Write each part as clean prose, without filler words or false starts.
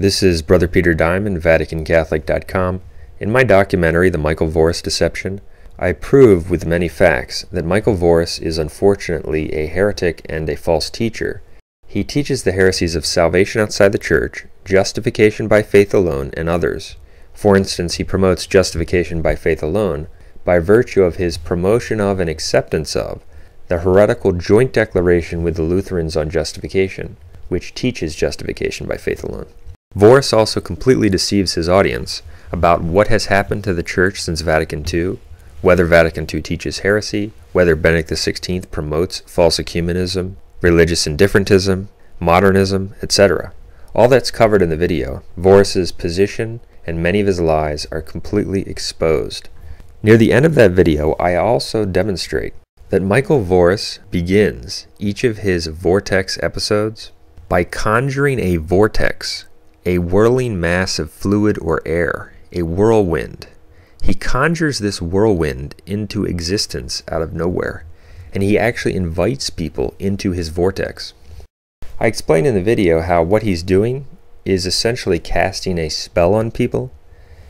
This is Brother Peter Diamond, vaticancatholic.com. In my documentary, The Michael Voris Deception, I prove with many facts that Michael Voris is unfortunately a heretic and a false teacher. He teaches the heresies of salvation outside the church, justification by faith alone, and others. For instance, he promotes justification by faith alone by virtue of his promotion of and acceptance of the heretical joint declaration with the Lutherans on justification, which teaches justification by faith alone. Voris also completely deceives his audience about what has happened to the Church since Vatican II, whether Vatican II teaches heresy, whether Benedict XVI promotes false ecumenism, religious indifferentism, modernism, etc. All that's covered in the video. Voris's position and many of his lies are completely exposed. Near the end of that video, I also demonstrate that Michael Voris begins each of his vortex episodes by conjuring a vortex, a whirling mass of fluid or air, a whirlwind. He conjures this whirlwind into existence out of nowhere, and he actually invites people into his vortex. I explained in the video how what he's doing is essentially casting a spell on people.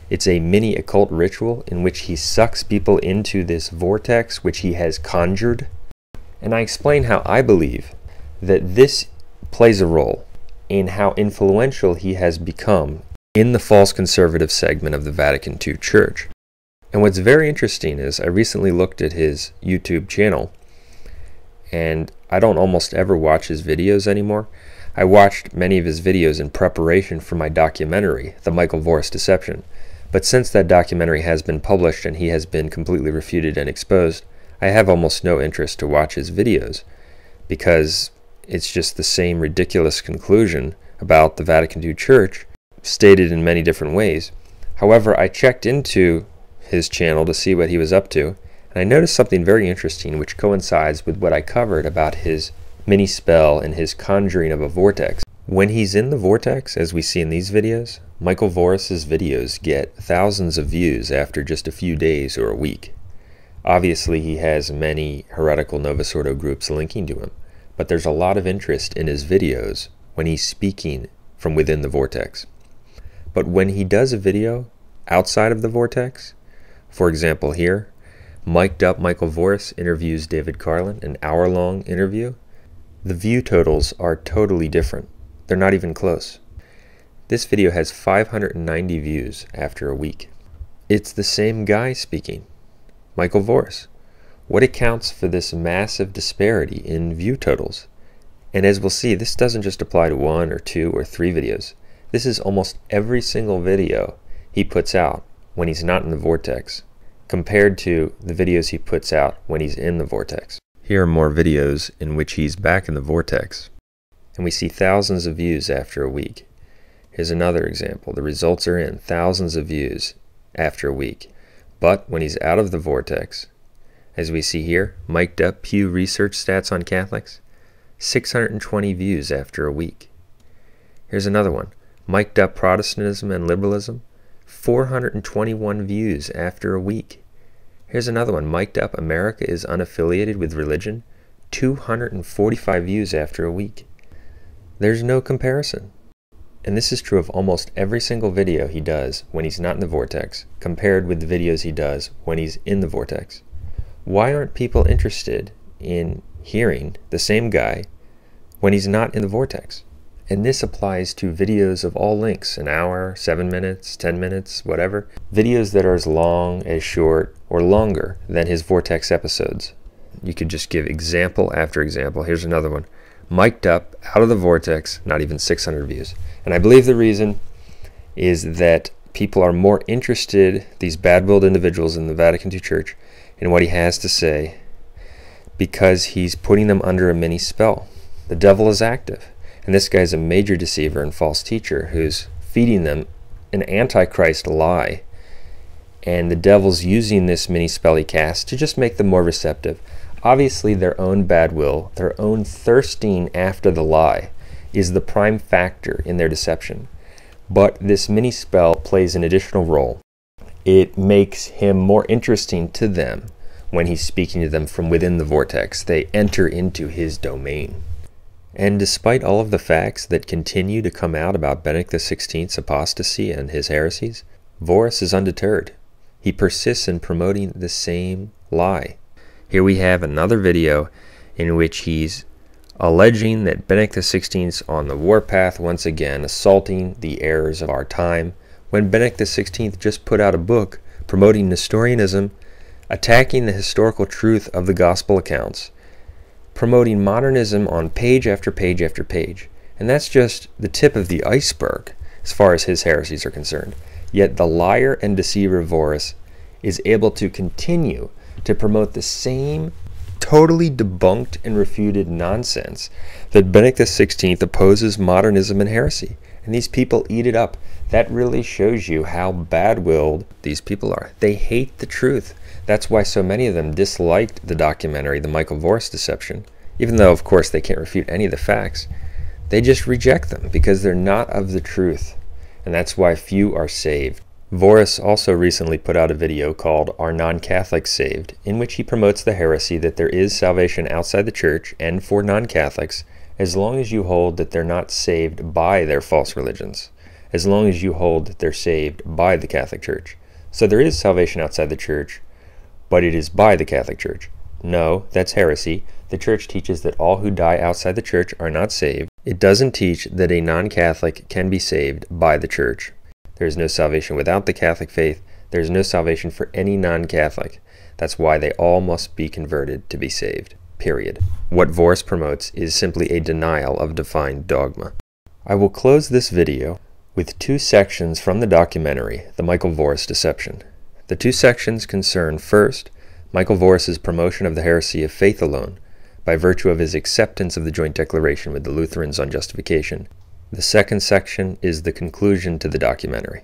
It's a mini occult ritual in which he sucks people into this vortex which he has conjured. And I explain how I believe that this plays a role in how influential he has become in the false conservative segment of the Vatican II Church. And what's very interesting is I recently looked at his YouTube channel, and I don't almost ever watch his videos anymore. I watched many of his videos in preparation for my documentary, The Michael Voris Deception. But since that documentary has been published and he has been completely refuted and exposed, I have almost no interest to watch his videos, because it's just the same ridiculous conclusion about the Vatican II Church, stated in many different ways. However, I checked into his channel to see what he was up to, and I noticed something very interesting which coincides with what I covered about his mini spell and his conjuring of a vortex. When he's in the vortex, as we see in these videos, Michael Voris's videos get thousands of views after just a few days or a week. Obviously, he has many heretical Novus Ordo groups linking to him, but there's a lot of interest in his videos when he's speaking from within the vortex. But when he does a video outside of the vortex, for example here, Mic'd Up Michael Voris interviews David Carlin, an hour-long interview, the view totals are totally different. They're not even close. This video has 590 views after a week. It's the same guy speaking, Michael Voris. What accounts for this massive disparity in view totals? And as we'll see, this doesn't just apply to 1 or 2 or 3 videos. This is almost every single video he puts out when he's not in the vortex, compared to the videos he puts out when he's in the vortex. Here are more videos in which he's back in the vortex, and we see thousands of views after a week. Here's another example. The results are in thousands of views after a week. But when he's out of the vortex, as we see here, Mic'd Up Pew Research Stats on Catholics, 620 views after a week. Here's another one. Mic'd Up Protestantism and Liberalism, 421 views after a week. Here's another one. Mic'd Up America is Unaffiliated with Religion, 245 views after a week. There's no comparison. And this is true of almost every single video he does when he's not in the vortex, compared with the videos he does when he's in the vortex. Why aren't people interested in hearing the same guy when he's not in the vortex? And this applies to videos of all lengths, an hour, 7 minutes, 10 minutes, whatever. Videos that are as long, as short, or longer than his vortex episodes. You could just give example after example. Here's another one. Mic'd Up, out of the vortex, not even 600 views. And I believe the reason is that people are more interested, these bad-willed individuals in the Vatican II Church, in what he has to say, because he's putting them under a mini spell. The devil is active. And this guy's a major deceiver and false teacher who's feeding them an antichrist lie. And the devil's using this mini spell he casts to just make them more receptive. Obviously, their own bad will, their own thirsting after the lie, is the prime factor in their deception. But this mini spell plays an additional role. It makes him more interesting to them when he's speaking to them from within the vortex. They enter into his domain. And despite all of the facts that continue to come out about Benedict XVI's apostasy and his heresies, Voris is undeterred. He persists in promoting the same lie. Here we have another video in which he's alleging that Benedict XVI's on the warpath once again, assaulting the errors of our time, when Benedict XVI just put out a book promoting Nestorianism, attacking the historical truth of the gospel accounts, promoting modernism on page after page after page. And that's just the tip of the iceberg as far as his heresies are concerned. Yet the liar and deceiver Voris is able to continue to promote the same totally debunked and refuted nonsense that Benedict XVI opposes modernism and heresy. And these people eat it up. That really shows you how bad-willed these people are. They hate the truth. That's why so many of them disliked the documentary, The Michael Voris Deception. Even though, of course, they can't refute any of the facts, they just reject them because they're not of the truth. And that's why few are saved. Voris also recently put out a video called Are Non-Catholics Saved?, in which he promotes the heresy that there is salvation outside the church and for non-Catholics, as long as you hold that they're not saved by their false religions, as long as you hold that they're saved by the Catholic Church. So there is salvation outside the church, but it is by the Catholic Church. No, that's heresy. The church teaches that all who die outside the church are not saved. It doesn't teach that a non-Catholic can be saved by the church. There is no salvation without the Catholic faith. There is no salvation for any non-Catholic. That's why they all must be converted to be saved. Period. What Voris promotes is simply a denial of defined dogma. I will close this video with two sections from the documentary, The Michael Voris Deception. The two sections concern, first, Michael Voris's promotion of the heresy of faith alone, by virtue of his acceptance of the joint declaration with the Lutherans on justification. The second section is the conclusion to the documentary.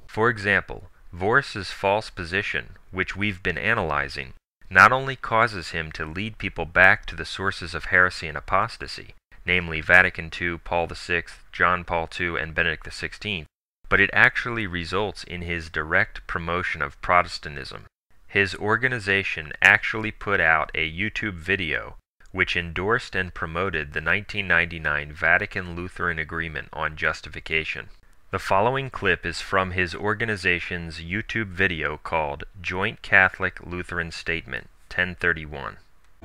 For example, Voris's false position, which we've been analyzing, not only causes him to lead people back to the sources of heresy and apostasy, namely Vatican II, Paul VI, John Paul II, and Benedict XVI, but it actually results in his direct promotion of Protestantism. His organization actually put out a YouTube video which endorsed and promoted the 1999 Vatican Lutheran Agreement on Justification. The following clip is from his organization's YouTube video called Joint Catholic Lutheran Statement 1031.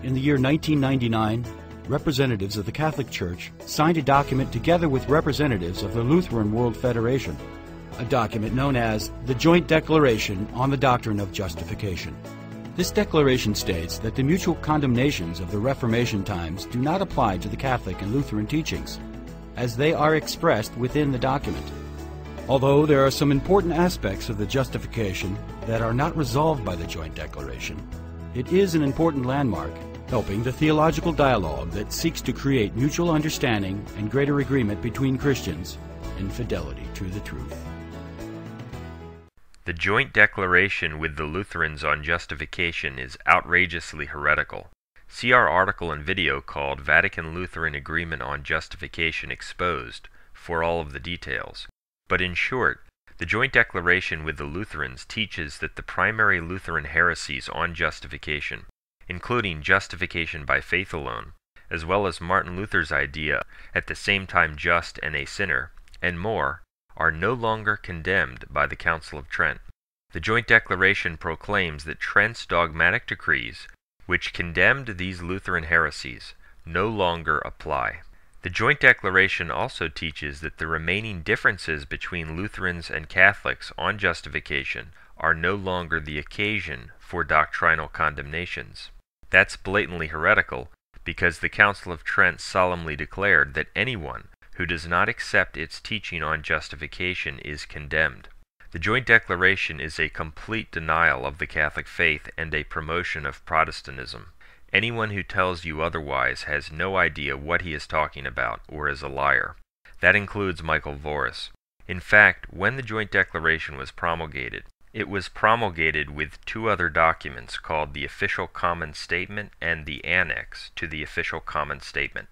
In the year 1999, representatives of the Catholic Church signed a document together with representatives of the Lutheran World Federation, a document known as the Joint Declaration on the Doctrine of Justification. This declaration states that the mutual condemnations of the Reformation times do not apply to the Catholic and Lutheran teachings, as they are expressed within the document. Although there are some important aspects of the justification that are not resolved by the Joint Declaration, it is an important landmark, helping the theological dialogue that seeks to create mutual understanding and greater agreement between Christians in fidelity to the truth. The joint declaration with the Lutherans on justification is outrageously heretical. See our article and video called Vatican Lutheran Agreement on Justification Exposed for all of the details. But in short, the joint declaration with the Lutherans teaches that the primary Lutheran heresies on justification, including justification by faith alone, as well as Martin Luther's idea at the same time just and a sinner, and more, are no longer condemned by the Council of Trent. The joint declaration proclaims that Trent's dogmatic decrees, which condemned these Lutheran heresies, no longer apply. The joint declaration also teaches that the remaining differences between Lutherans and Catholics on justification are no longer the occasion for doctrinal condemnations. That's blatantly heretical, because the Council of Trent solemnly declared that anyone who does not accept its teaching on justification is condemned. The joint declaration is a complete denial of the Catholic faith and a promotion of Protestantism. Anyone who tells you otherwise has no idea what he is talking about or is a liar. That includes Michael Voris. In fact, when the joint declaration was promulgated, it was promulgated with two other documents called the Official Common Statement and the Annex to the Official Common Statement.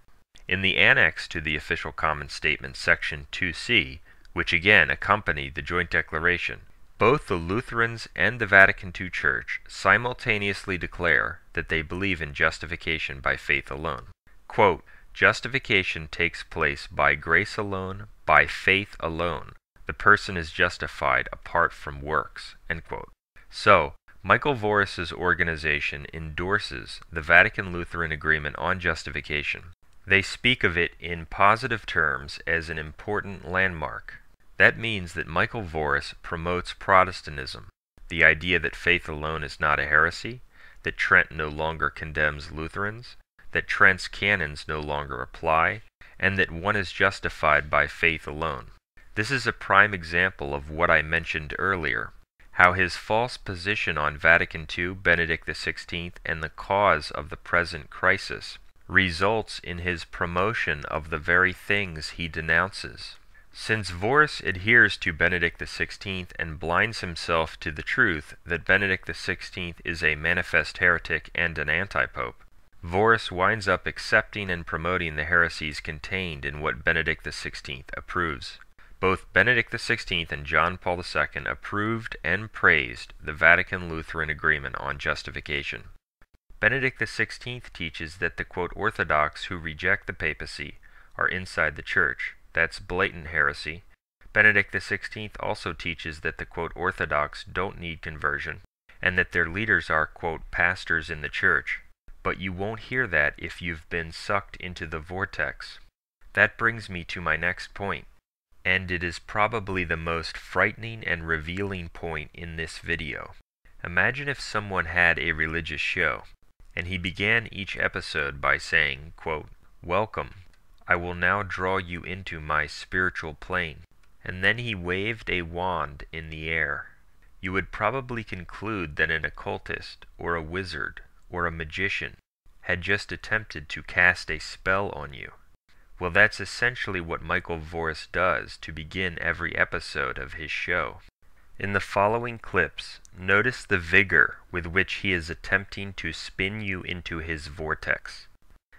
In the Annex to the Official Common Statement, Section 2C, which again accompanied the joint declaration, both the Lutherans and the Vatican II Church simultaneously declare that they believe in justification by faith alone. Quote, Justification takes place by grace alone, by faith alone. The person is justified apart from works." End quote. So, Michael Voris's organization endorses the Vatican Lutheran Agreement on Justification. They speak of it in positive terms as an important landmark. That means that Michael Voris promotes Protestantism, the idea that faith alone is not a heresy, that Trent no longer condemns Lutherans, that Trent's canons no longer apply, and that one is justified by faith alone. This is a prime example of what I mentioned earlier, how his false position on Vatican II, Benedict XVI, and the cause of the present crisis results in his promotion of the very things he denounces. Since Voris adheres to Benedict XVI and blinds himself to the truth that Benedict XVI is a manifest heretic and an anti-pope, Voris winds up accepting and promoting the heresies contained in what Benedict XVI approves. Both Benedict XVI and John Paul II approved and praised the Vatican Lutheran Agreement on Justification. Benedict XVI teaches that the, quote, Orthodox who reject the papacy are inside the church. That's blatant heresy. Benedict XVI also teaches that the, quote, Orthodox don't need conversion, and that their leaders are, quote, pastors in the church. But you won't hear that if you've been sucked into the vortex. That brings me to my next point, and it is probably the most frightening and revealing point in this video. Imagine if someone had a religious show, and he began each episode by saying, quote, "Welcome, I will now draw you into my spiritual plane," and then he waved a wand in the air. You would probably conclude that an occultist, or a wizard, or a magician had just attempted to cast a spell on you. Well, that's essentially what Michael Voris does to begin every episode of his show. In the following clips, notice the vigor with which he is attempting to spin you into his vortex.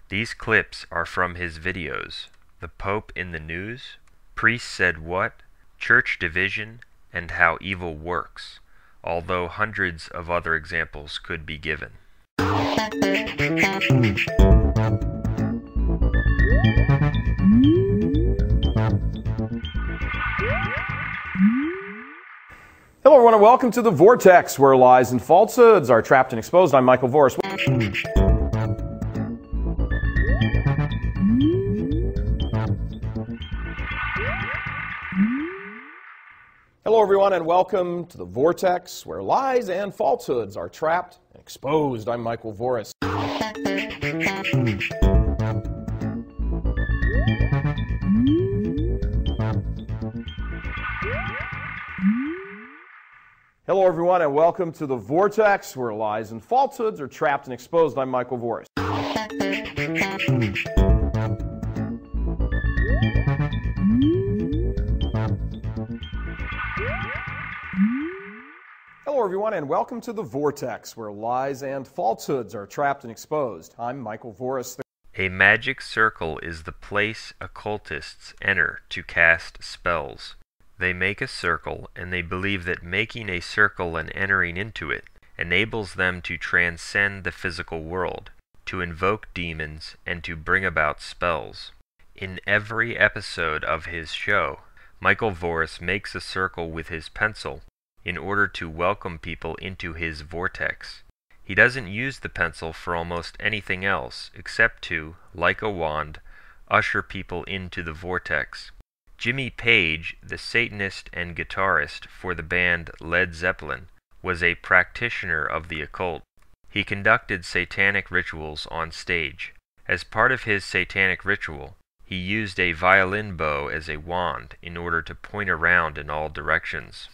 These clips are from his videos, The Pope in the News, Priest Said What, Church Division, and How Evil Works, although hundreds of other examples could be given. Hello everyone and welcome to The Vortex, where lies and falsehoods are trapped and exposed. I'm Michael Voris. Hello everyone and welcome to The Vortex, where lies and falsehoods are trapped and exposed. I'm Michael Voris. Hello everyone and welcome to The Vortex, where lies and falsehoods are trapped and exposed. I'm Michael Voris. Hello everyone and welcome to The Vortex, where lies and falsehoods are trapped and exposed. I'm Michael Voris. A magic circle is the place occultists enter to cast spells. They make a circle, and they believe that making a circle and entering into it enables them to transcend the physical world, to invoke demons, and to bring about spells. In every episode of his show, Michael Voris makes a circle with his pencil in order to welcome people into his vortex. He doesn't use the pencil for almost anything else except to, like a wand, usher people into the vortex. Jimmy Page, the Satanist and guitarist for the band Led Zeppelin, was a practitioner of the occult. He conducted satanic rituals on stage. As part of his satanic ritual, he used a violin bow as a wand in order to point around in all directions.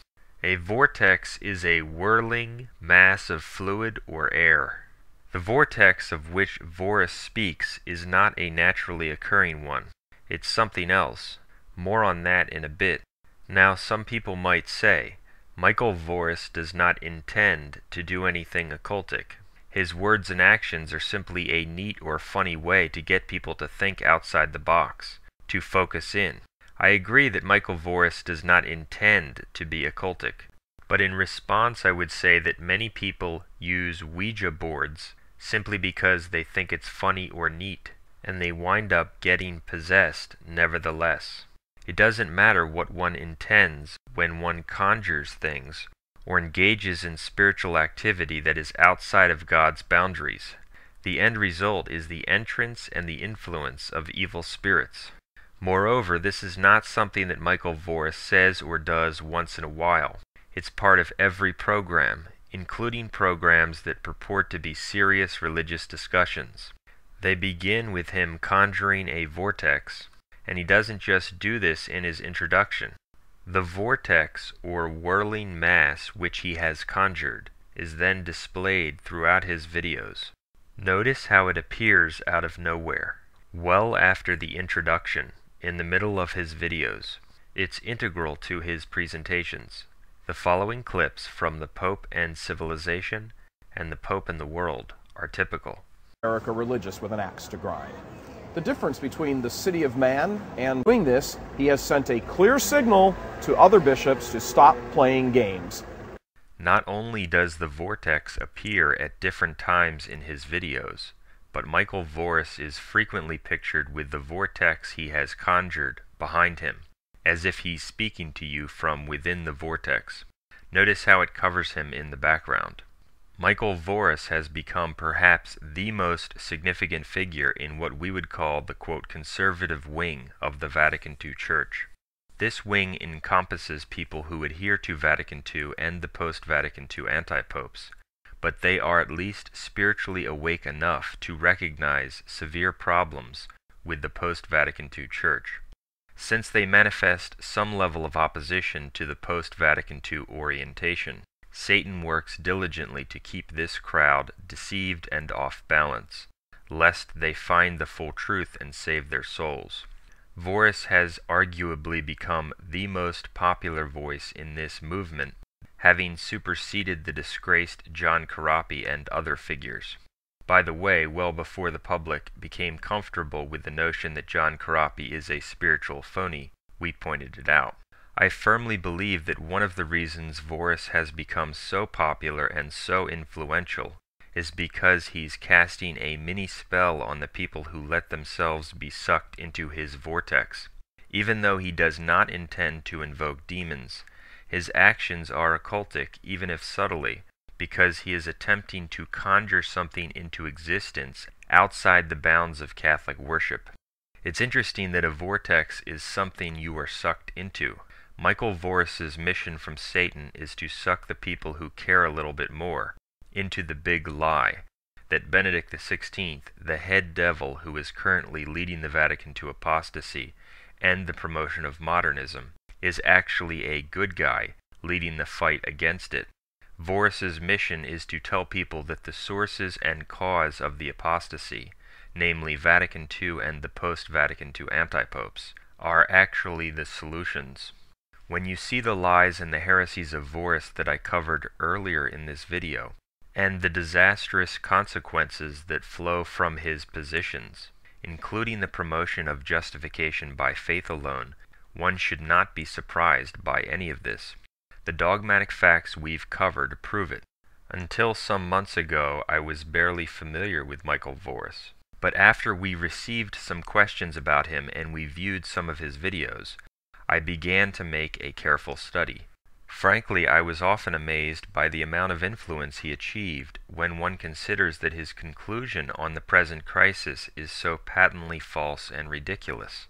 A vortex is a whirling mass of fluid or air. The vortex of which Voris speaks is not a naturally occurring one. It's something else. More on that in a bit. Now, some people might say, Michael Voris does not intend to do anything occultic. His words and actions are simply a neat or funny way to get people to think outside the box, to focus in. I agree that Michael Voris does not intend to be occultic, but in response I would say that many people use Ouija boards simply because they think it's funny or neat. and they wind up getting possessed nevertheless. It doesn't matter what one intends when one conjures things or engages in spiritual activity that is outside of God's boundaries. The end result is the entrance and the influence of evil spirits. Moreover, this is not something that Michael Voris says or does once in a while. It's part of every program, including programs that purport to be serious religious discussions. They begin with him conjuring a vortex, and he doesn't just do this in his introduction. The vortex, or whirling mass which he has conjured, is then displayed throughout his videos. Notice how it appears out of nowhere, well after the introduction, in the middle of his videos. It's integral to his presentations. The following clips from The Pope and Civilization and The Pope and the World are typical. America religious with an axe to grind. The difference between the city of man and doing this, he has sent a clear signal to other bishops to stop playing games. Not only does the vortex appear at different times in his videos, but Michael Voris is frequently pictured with the vortex he has conjured behind him, as if he's speaking to you from within the vortex. Notice how it covers him in the background. Michael Voris has become perhaps the most significant figure in what we would call the, quote, conservative wing of the Vatican II Church. This wing encompasses people who adhere to Vatican II and the post-Vatican II anti-popes, but they are at least spiritually awake enough to recognize severe problems with the post-Vatican II Church. Since they manifest some level of opposition to the post-Vatican II orientation, Satan works diligently to keep this crowd deceived and off balance, lest they find the full truth and save their souls. Voris has arguably become the most popular voice in this movement, having superseded the disgraced John Carapi and other figures. By the way, well before the public became comfortable with the notion that John Carapi is a spiritual phony, we pointed it out. I firmly believe that one of the reasons Voris has become so popular and so influential is because he's casting a mini spell on the people who let themselves be sucked into his vortex. Even though he does not intend to invoke demons, his actions are occultic, even if subtly, because he is attempting to conjure something into existence outside the bounds of Catholic worship. It's interesting that a vortex is something you are sucked into. Michael Voris's mission from Satan is to suck the people who care a little bit more into the big lie that Benedict XVI, the head devil who is currently leading the Vatican to apostasy and the promotion of modernism, is actually a good guy leading the fight against it. Voris's mission is to tell people that the sources and cause of the apostasy, namely Vatican II and the post-Vatican II anti-popes, are actually the solutions. When you see the lies and the heresies of Voris that I covered earlier in this video, and the disastrous consequences that flow from his positions, including the promotion of justification by faith alone, one should not be surprised by any of this. The dogmatic facts we've covered prove it. Until some months ago, I was barely familiar with Michael Voris, but after we received some questions about him and we viewed some of his videos, I began to make a careful study. Frankly, I was often amazed by the amount of influence he achieved when one considers that his conclusion on the present crisis is so patently false and ridiculous.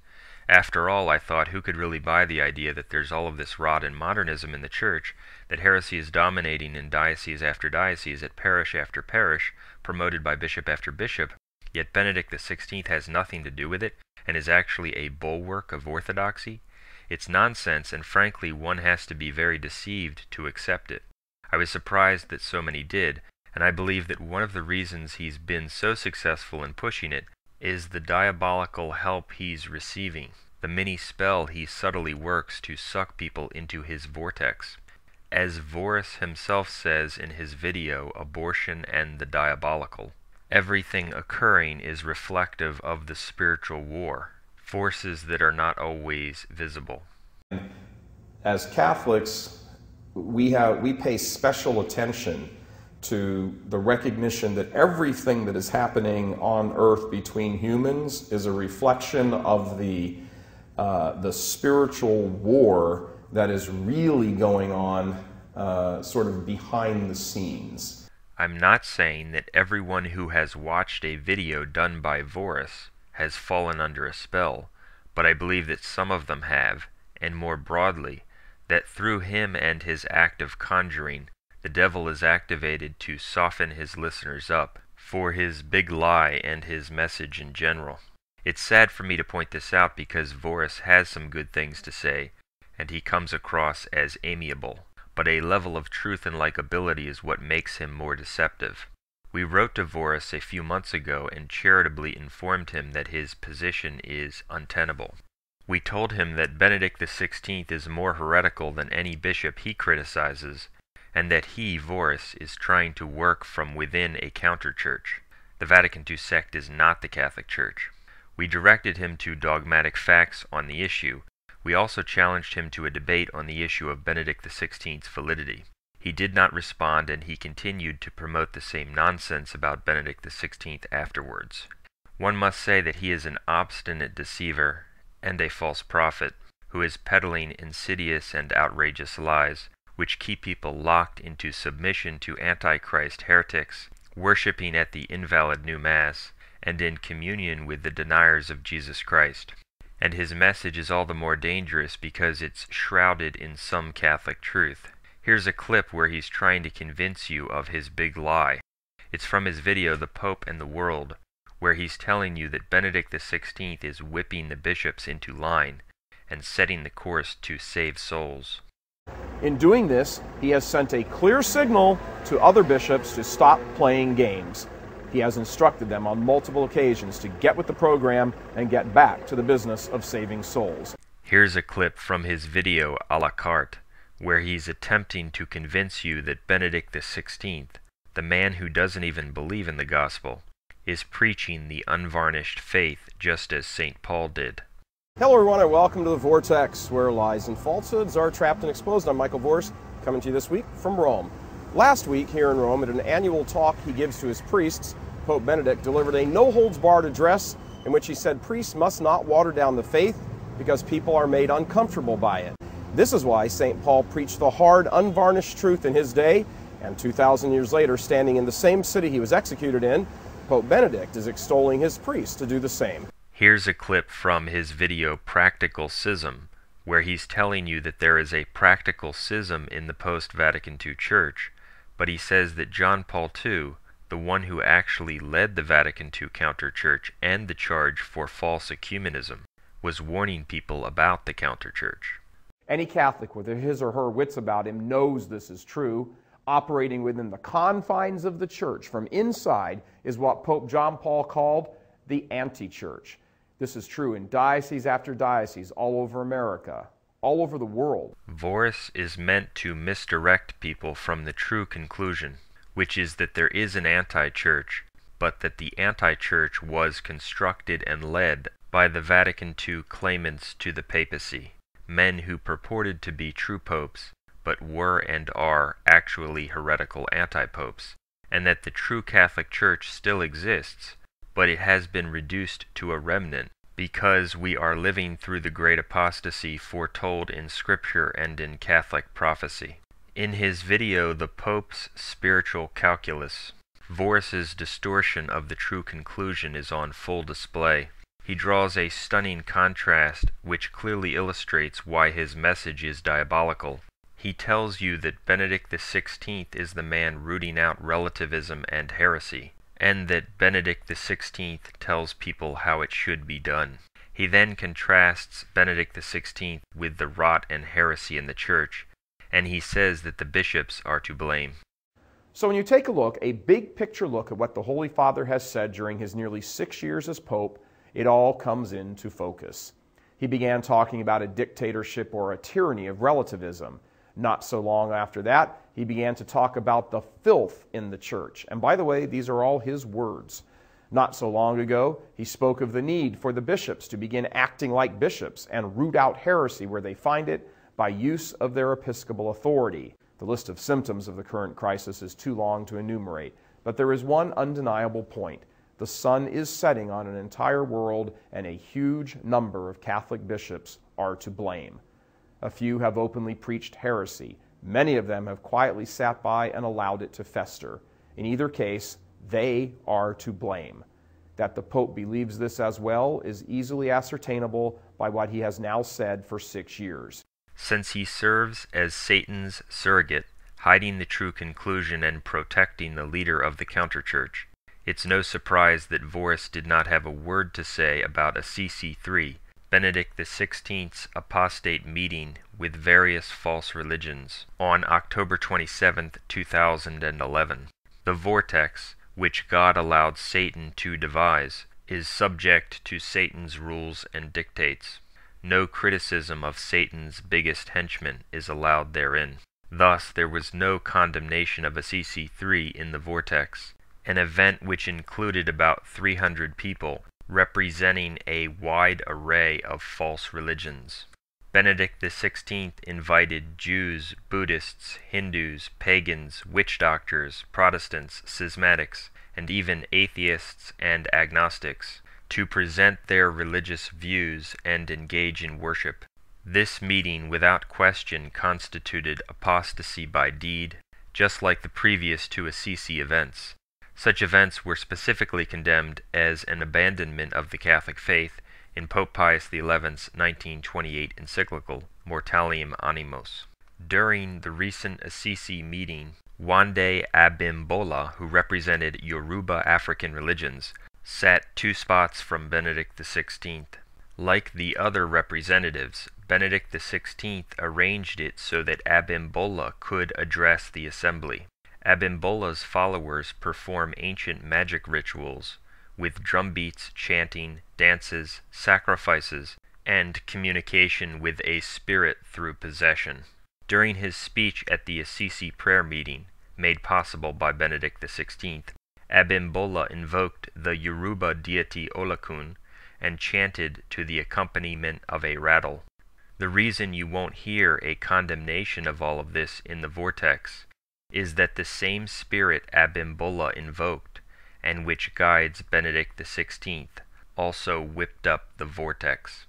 After all, I thought, who could really buy the idea that there's all of this rot and modernism in the church, that heresy is dominating in diocese after diocese, at parish after parish, promoted by bishop after bishop, yet Benedict XVI has nothing to do with it, and is actually a bulwark of orthodoxy? It's nonsense, and frankly, one has to be very deceived to accept it. I was surprised that so many did, and I believe that one of the reasons he's been so successful in pushing it is the diabolical help he's receiving, the mini spell he subtly works to suck people into his vortex. As Voris himself says in his video, Abortion and the Diabolical, everything occurring is reflective of the spiritual war, forces that are not always visible. As Catholics, we pay special attention to the recognition that everything that is happening on earth between humans is a reflection of the spiritual war that is really going on sort of behind the scenes. I'm not saying that everyone who has watched a video done by Voris has fallen under a spell, but I believe that some of them have, and more broadly, that through him and his act of conjuring, the devil is activated to soften his listeners up for his big lie and his message in general. It's sad for me to point this out because Voris has some good things to say, and he comes across as amiable, but a level of truth and likability is what makes him more deceptive. We wrote to Voris a few months ago and charitably informed him that his position is untenable. We told him that Benedict XVI is more heretical than any bishop he criticizes, and that he, Voris, is trying to work from within a counter-church. The Vatican II sect is not the Catholic Church. We directed him to dogmatic facts on the issue. We also challenged him to a debate on the issue of Benedict XVI's validity. He did not respond, and he continued to promote the same nonsense about Benedict XVI afterwards. One must say that he is an obstinate deceiver and a false prophet who is peddling insidious and outrageous lies, which keep people locked into submission to Antichrist heretics, worshipping at the invalid new Mass, and in communion with the deniers of Jesus Christ. And his message is all the more dangerous because it's shrouded in some Catholic truth. Here's a clip where he's trying to convince you of his big lie. It's from his video, The Pope and the World, where he's telling you that Benedict XVI is whipping the bishops into line and setting the course to save souls. In doing this, he has sent a clear signal to other bishops to stop playing games. He has instructed them on multiple occasions to get with the program and get back to the business of saving souls. Here's a clip from his video, A la carte, where he's attempting to convince you that Benedict XVI, the man who doesn't even believe in the gospel, is preaching the unvarnished faith just as St. Paul did. Hello everyone and welcome to The Vortex, where lies and falsehoods are trapped and exposed. I'm Michael Voris, coming to you this week from Rome. Last week here in Rome, at an annual talk he gives to his priests, Pope Benedict delivered a no-holds-barred address in which he said priests must not water down the faith because people are made uncomfortable by it. This is why St. Paul preached the hard, unvarnished truth in his day, and 2,000 years later, standing in the same city he was executed in, Pope Benedict is extolling his priests to do the same. Here's a clip from his video Practical Schism, where he's telling you that there is a practical schism in the post-Vatican II Church, but he says that John Paul II, the one who actually led the Vatican II counter-church and the charge for false ecumenism, was warning people about the counter-church. Any Catholic with his or her wits about him knows this is true. Operating within the confines of the church from inside is what Pope John Paul called the anti-church. This is true in diocese after diocese all over America, all over the world. Voris is meant to misdirect people from the true conclusion, which is that there is an anti-church, but that the anti-church was constructed and led by the Vatican II claimants to the papacy, men who purported to be true popes, but were and are actually heretical anti-popes, and that the true Catholic Church still exists, but it has been reduced to a remnant because we are living through the great apostasy foretold in Scripture and in Catholic prophecy. In his video, The Pope's Spiritual Calculus, Voris's distortion of the true conclusion is on full display. He draws a stunning contrast which clearly illustrates why his message is diabolical. He tells you that Benedict XVI is the man rooting out relativism and heresy, and that Benedict XVI tells people how it should be done. He then contrasts Benedict XVI with the rot and heresy in the Church, and he says that the bishops are to blame. So when you take a look, a big picture look at what the Holy Father has said during his nearly 6 years as Pope, it all comes into focus. He began talking about a dictatorship or a tyranny of relativism. Not so long after that, he began to talk about the filth in the church. And by the way, these are all his words. Not so long ago, he spoke of the need for the bishops to begin acting like bishops and root out heresy where they find it by use of their episcopal authority. The list of symptoms of the current crisis is too long to enumerate, but there is one undeniable point. The sun is setting on an entire world, and a huge number of Catholic bishops are to blame. A few have openly preached heresy. Many of them have quietly sat by and allowed it to fester. In either case, they are to blame. That the Pope believes this as well is easily ascertainable by what he has now said for 6 years. Since he serves as Satan's surrogate, hiding the true conclusion and protecting the leader of the counterchurch, it's no surprise that Voris did not have a word to say about Assisi III, Benedict XVI's apostate meeting with various false religions, on October 27, 2011. The vortex, which God allowed Satan to devise, is subject to Satan's rules and dictates. No criticism of Satan's biggest henchman is allowed therein. Thus, there was no condemnation of Assisi III in the vortex, an event which included about 300 people, representing a wide array of false religions. Benedict XVI invited Jews, Buddhists, Hindus, pagans, witch doctors, Protestants, schismatics, and even atheists and agnostics to present their religious views and engage in worship. This meeting without question constituted apostasy by deed, just like the previous two Assisi events. Such events were specifically condemned as an abandonment of the Catholic faith in Pope Pius XI's 1928 encyclical, Mortalium Animos. During the recent Assisi meeting, Wande Abimbola, who represented Yoruba African religions, sat 2 spots from Benedict XVI. Like the other representatives, Benedict XVI arranged it so that Abimbola could address the assembly. Abimbola's followers perform ancient magic rituals, with drumbeats, chanting, dances, sacrifices, and communication with a spirit through possession. During his speech at the Assisi prayer meeting, made possible by Benedict XVI, Abimbola invoked the Yoruba deity Olokun and chanted to the accompaniment of a rattle. The reason you won't hear a condemnation of all of this in the vortex is that the same spirit Abimbola invoked, and which guides Benedict XVI, also whipped up the vortex.